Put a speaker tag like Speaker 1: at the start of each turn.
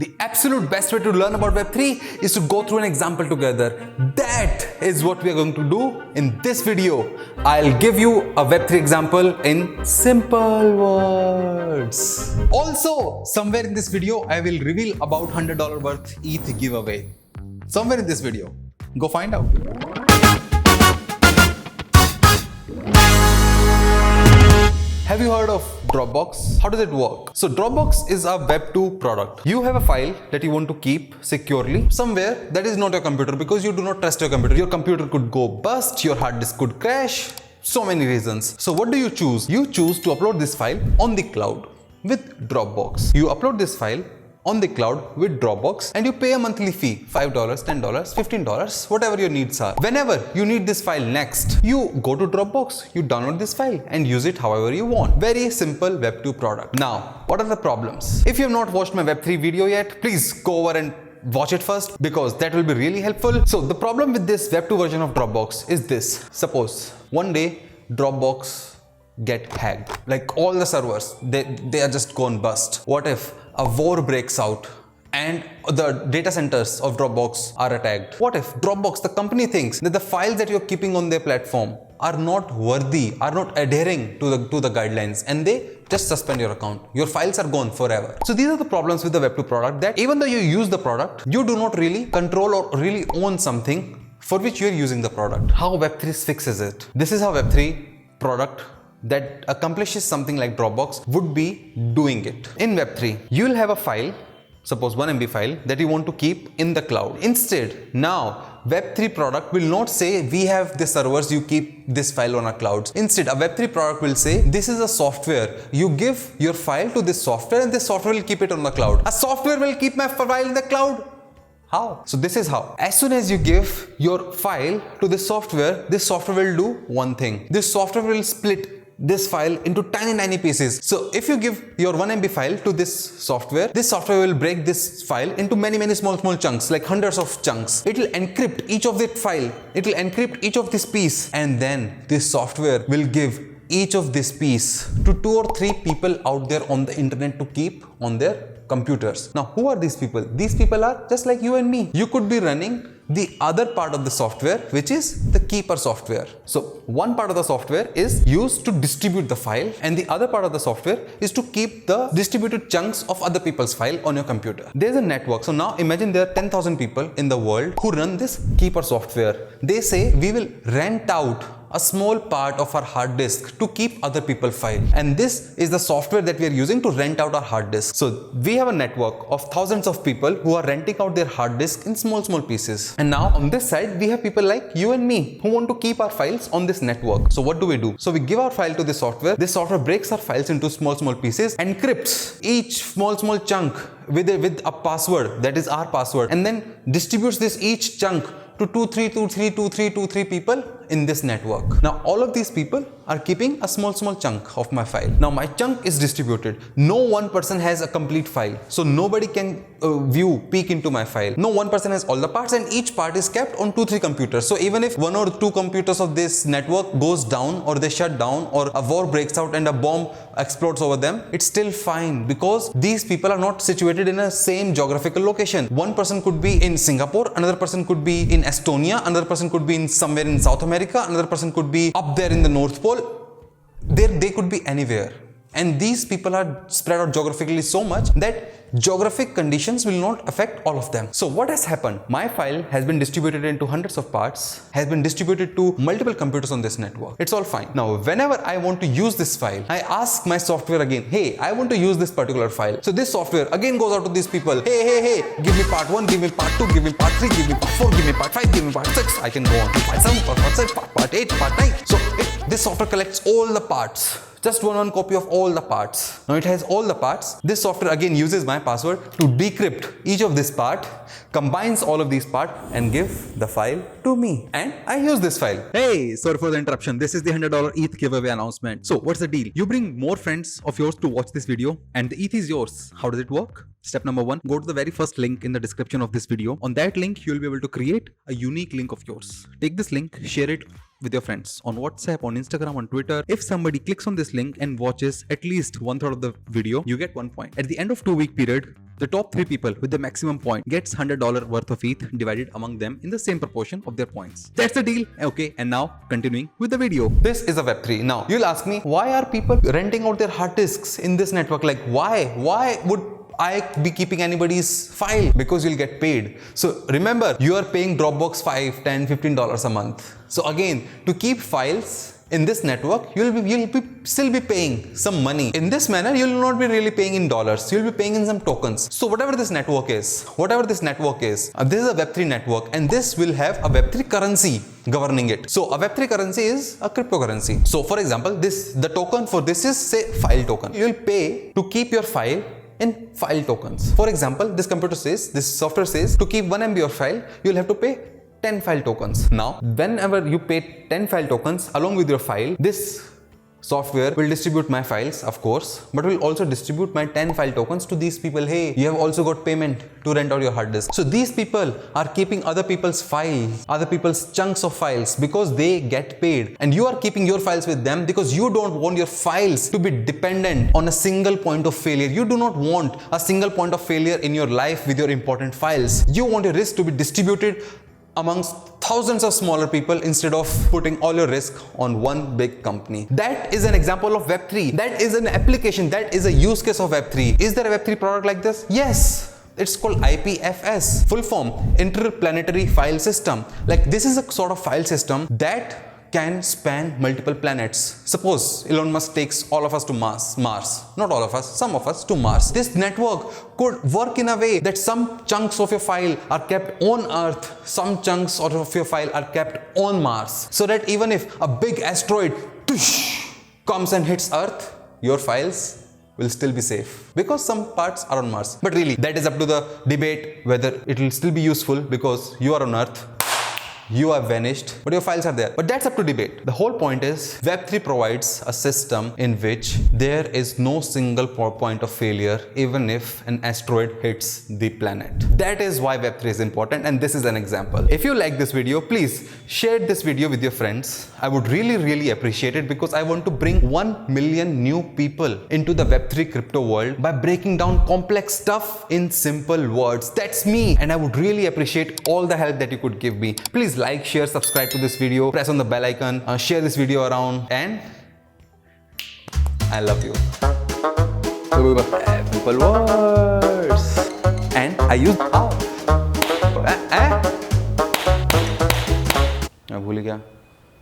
Speaker 1: The absolute best way to learn about Web3 is to go through an example together. That is what we are going to do in this video. I'll give you a Web3 example in simple words. Also, somewhere in this video, I will reveal about $100 worth ETH giveaway. Somewhere in this video. Go find out. Have you heard of Dropbox? How does it work? So Dropbox is a Web2 product. You have a file that you want to keep securely somewhere that is not your computer because you do not trust your computer. Your computer could go bust, your hard disk could crash, so many reasons. So what do you choose? You choose to upload this file on the cloud with Dropbox. You upload this file on the cloud with Dropbox and you pay a monthly fee, $5, $10, $15, whatever your needs are. Whenever you need this file next, you go to Dropbox, you download this file and use it however you want. Very simple Web2 product. Now, what are the problems? If you have not watched my Web3 video yet, please go over and watch it first because that will be really helpful. So the problem with this Web2 version of Dropbox is this. Suppose one day Dropbox get hacked. Like all the servers, they are just gone bust. What if a war breaks out and the data centers of Dropbox are attacked? What if Dropbox, the company, thinks that the files that you're keeping on their platform are not worthy, are not adhering to the guidelines, and they just suspend your account? Your files are gone forever. So these are the problems with the Web2 product, that even though you use the product, you do not really control or really own something for which you're using the product. How Web3 fixes it? This is how Web3 product that accomplishes something like Dropbox would be doing it. In Web3, you'll have a file, suppose 1 MB file, that you want to keep in the cloud. Instead, now Web3 product will not say we have the servers, you keep this file on our clouds. Instead, a Web3 product will say this is a software. You give your file to this software and this software will keep it on the cloud. A software will keep my file in the cloud? How? So this is how. As soon as you give your file to this software will do one thing. This software will split this file into tiny pieces. So if you give your 1 MB file to this software will break this file into many small chunks, like hundreds of chunks. It will encrypt each of that file. It will encrypt each of this piece, and then this software will give each of this piece to 2 or 3 people out there on the internet to keep on their computers. Now, who are these people? These people are just like you and me. You could be running the other part of the software, which is the keeper software. So one part of the software is used to distribute the file, and the other part of the software is to keep the distributed chunks of other people's file on your computer. There's a network. So now imagine there are 10,000 people in the world who run this keeper software. They say we will rent out a small part of our hard disk to keep other people's file, and this is the software that we are using to rent out our hard disk. So we have a network of thousands of people who are renting out their hard disk in small pieces. And now on this side we have people like you and me who want to keep our files on this network. So what do? So we give our file to this software breaks our files into small pieces, encrypts each small chunk with a password, that is our password, and then distributes this each chunk to 2, 3 people in this network. Now all of these people are keeping a small chunk of my file. Now my chunk is distributed. No one person has a complete file. So nobody can peek into my file. No one person has all the parts, and each part is kept on 2, 3 computers. So even if 1 or 2 computers of this network goes down, or they shut down, or a war breaks out and a bomb explodes over them, it's still fine because these people are not situated in a same geographical location. One person could be in Singapore, another person could be in Estonia, another person could be in somewhere in South America, another person could be up there in the North Pole. They could be anywhere. And these people are spread out geographically so much that geographic conditions will not affect all of them. So what has happened? My file has been distributed into hundreds of parts, has been distributed to multiple computers on this network. It's all fine. Now, whenever I want to use this file, I ask my software again, hey, I want to use this particular file. So this software again goes out to these people. Hey, give me part 1, give me part 2, give me part 3, give me part 4, give me part 5, give me part 6. I can go on to part 7, part 6, part 8, part 9. So this software collects all the parts. Just one copy of all the parts. Now it has all the parts. This software again uses my password to decrypt each of this part, combines all of these parts and give the file to me. And I use this file. Hey, sorry for the interruption. This is the $100 ETH giveaway announcement. So what's the deal? You bring more friends of yours to watch this video and the ETH is yours. How does it work?
Speaker 2: Step number 1, go to the very first link in the description of this video. On that link, you'll be able to create a unique link of yours. Take this link, share it with your friends on WhatsApp, on Instagram, on Twitter. If somebody clicks on this link and watches at least 1/3 of the video, you get 1 point. At the end of 2-week period, the top 3 people with the maximum point gets $100 worth of ETH divided among them in the same proportion of their points. That's the deal. Okay, and now continuing with the video.
Speaker 1: This is a Web3. Now, you'll ask me, why are people renting out their hard disks in this network? Like, why? Why would I be keeping anybody's file? Because you'll get paid. So remember, you are paying Dropbox $5, $10, $15 a month. So again, to keep files in this network, you'll still be paying some money. In this manner, you'll not be really paying in dollars. You'll be paying in some tokens. So whatever this network is, this is a Web3 network, and this will have a Web3 currency governing it. So a Web3 currency is a cryptocurrency. So for example, the token for this is, say, file token. You'll pay to keep your file in file tokens. For example, this software says to keep 1 MB of file, you'll have to pay 10 file tokens. Now, whenever you pay 10 file tokens along with your file, this software will distribute my files, of course, but will also distribute my 10 file tokens to these people. Hey, you have also got payment to rent out your hard disk. So these people are keeping other people's files, other people's chunks of files, because they get paid. And you are keeping your files with them because you don't want your files to be dependent on a single point of failure. You do not want a single point of failure in your life with your important files. You want your risk to be distributed amongst thousands of smaller people instead of putting all your risk on one big company. That is an example of Web3. That is an application. That is a use case of Web3. Is there a Web3 product like this? Yes. It's called IPFS. Full form, Interplanetary File System. Like, this is a sort of file system that can span multiple planets. Suppose Elon Musk takes all of us to Mars. Not all of us, some of us to Mars. This network could work in a way that some chunks of your file are kept on Earth, some chunks of your file are kept on Mars. So that even if a big asteroid comes and hits Earth, your files will still be safe because some parts are on Mars. But really, that is up to the debate whether it will still be useful because you are on Earth. You are vanished, but your files are there. But that's up to debate. The whole point is Web3 provides a system in which there is no single point of failure even if an asteroid hits the planet. That is why Web3 is important, and this is an example. If you like this video, please share this video with your friends. I would really appreciate it because I want to bring 1 million new people into the Web3 crypto world by breaking down complex stuff in simple words. That's me, and I would really appreciate all the help that you could give me. Please like, share, subscribe to this video, press on the bell icon, share this video around, and I love you. Simple words. And I use मैं भूल गया.